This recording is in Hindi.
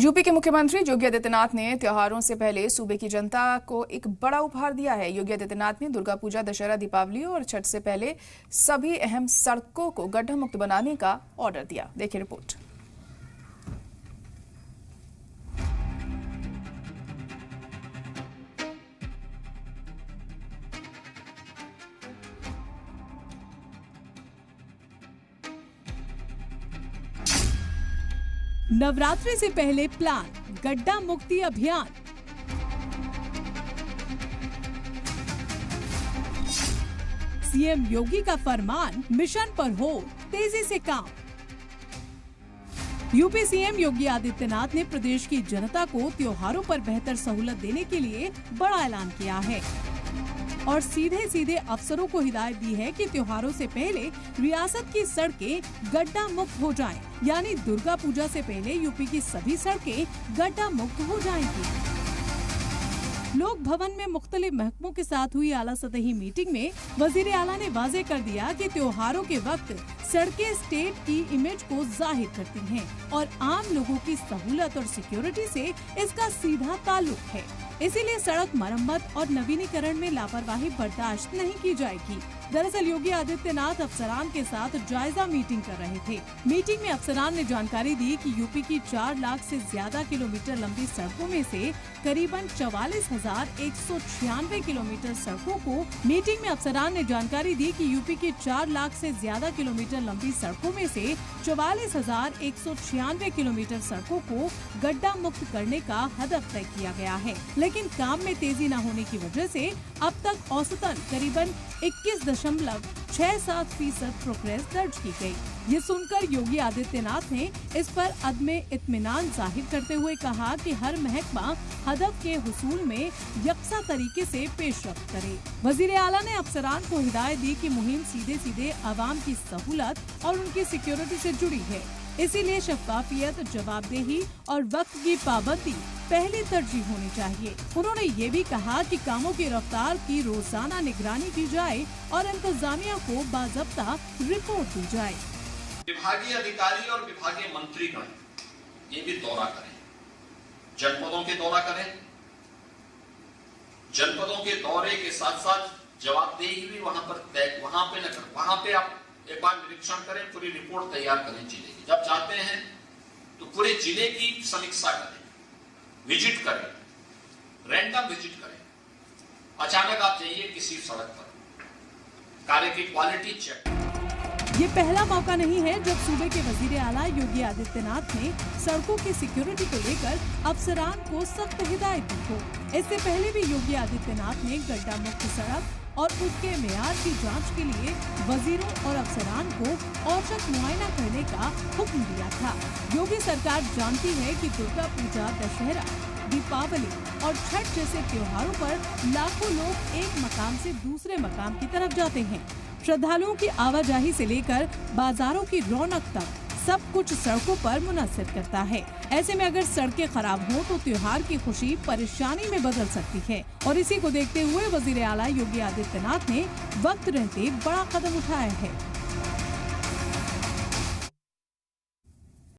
यूपी के मुख्यमंत्री योगी आदित्यनाथ ने त्योहारों से पहले सूबे की जनता को एक बड़ा उपहार दिया है। योगी आदित्यनाथ ने दुर्गा पूजा, दशहरा, दीपावली और छठ से पहले सभी अहम सड़कों को गड्ढा मुक्त बनाने का ऑर्डर दिया। देखिए रिपोर्ट। नवरात्रि से पहले प्लान गड्ढा मुक्ति अभियान। सीएम योगी का फरमान, मिशन पर हो तेजी से काम। यूपी सीएम योगी आदित्यनाथ ने प्रदेश की जनता को त्योहारों पर बेहतर सहूलत देने के लिए बड़ा ऐलान किया है और सीधे सीधे अफसरों को हिदायत दी है कि त्योहारों से पहले रियासत की सड़कें गड्ढा मुक्त हो जाएं। यानी दुर्गा पूजा से पहले यूपी की सभी सड़कें गड्ढा मुक्त हो जाएंगी। लोक भवन में मुख्तलिफ महकमों के साथ हुई आला सतही मीटिंग में वजीर आला ने वाजे कर दिया कि त्योहारों के वक्त सड़कें स्टेट की इमेज को जाहिर करती हैं और आम लोगों की सहूलत और सिक्योरिटी से इसका सीधा ताल्लुक है। इसीलिए सड़क मरम्मत और नवीनीकरण में लापरवाही बर्दाश्त नहीं की जाएगी। दरअसल योगी आदित्यनाथ अफसरान के साथ जायजा मीटिंग कर रहे थे। मीटिंग में अफसरान ने जानकारी दी कि यूपी की 4 लाख से ज्यादा किलोमीटर लंबी सड़कों में से करीबन 44,196 किलोमीटर सड़कों को मीटिंग में अफसरान ने जानकारी दी कि यूपी की 4 लाख से ज्यादा किलोमीटर लंबी सड़कों में से 44,196 किलोमीटर सड़कों को गड्ढा मुक्त करने का हदफ तय किया गया है। लेकिन काम में तेजी न होने की वजह से अब तक औसतन करीबन 21.67% प्रोग्रेस दर्ज की गई। ये सुनकर योगी आदित्यनाथ ने इस पर अदमे इत्मीनान जाहिर करते हुए कहा कि हर महकमा हदफ के हुसूल में यकसा तरीके से पेशरफ्त करे। वजीर आला ने अफसरान को हिदायत दी कि मुहिम सीधे सीधे आवाम की सहूलत और उनकी सिक्योरिटी से जुड़ी है। इसीलिए शफाफियत, जवाबदेही और वक्त की पाबंदी पहली तरजीह होनी चाहिए। उन्होंने ये भी कहा कि कामों की रफ्तार की रोजाना निगरानी की जाए और इंतजामिया को बाज़ाब्ता रिपोर्ट दी जाए। विभागीय अधिकारी और विभागीय मंत्रीगण ये भी दौरा करें, जनपदों के दौरा करें। जनपदों के दौरे के साथ साथ जवाबदेही भी वहां पे न करें। वहां पे आप एक बार निरीक्षण करें, पूरी रिपोर्ट तैयार करें जिले की। जब जाते हैं तो पूरे जिले की समीक्षा करें, विजिट करें, रैंडम विजिट करें। अचानक आप जाइए किसी सड़क पर, कार्य की क्वालिटी चेक। ये पहला मौका नहीं है जब सूबे के वजीर आला योगी आदित्यनाथ ने सड़कों की सिक्योरिटी को लेकर अफसरान को सख्त हिदायत दी हो। इससे पहले भी योगी आदित्यनाथ ने गड्ढा मुक्त सड़क और उसके मेयार की जांच के लिए वजीरों और अफसरान को औचक मुआयना करने का हुक्म दिया था। योगी सरकार जानती है कि दुर्गा पूजा, दशहरा, दीपावली और छठ जैसे त्योहारों पर लाखों लोग एक मकाम से दूसरे मकाम की तरफ जाते हैं। श्रद्धालुओं की आवाजाही से लेकर बाजारों की रौनक तक सब कुछ सड़कों पर मुनसर करता है। ऐसे में अगर सड़कें खराब हो तो त्योहार की खुशी परेशानी में बदल सकती है और इसी को देखते हुए वजीर आला योगी आदित्यनाथ ने वक्त रहते बड़ा कदम उठाया है।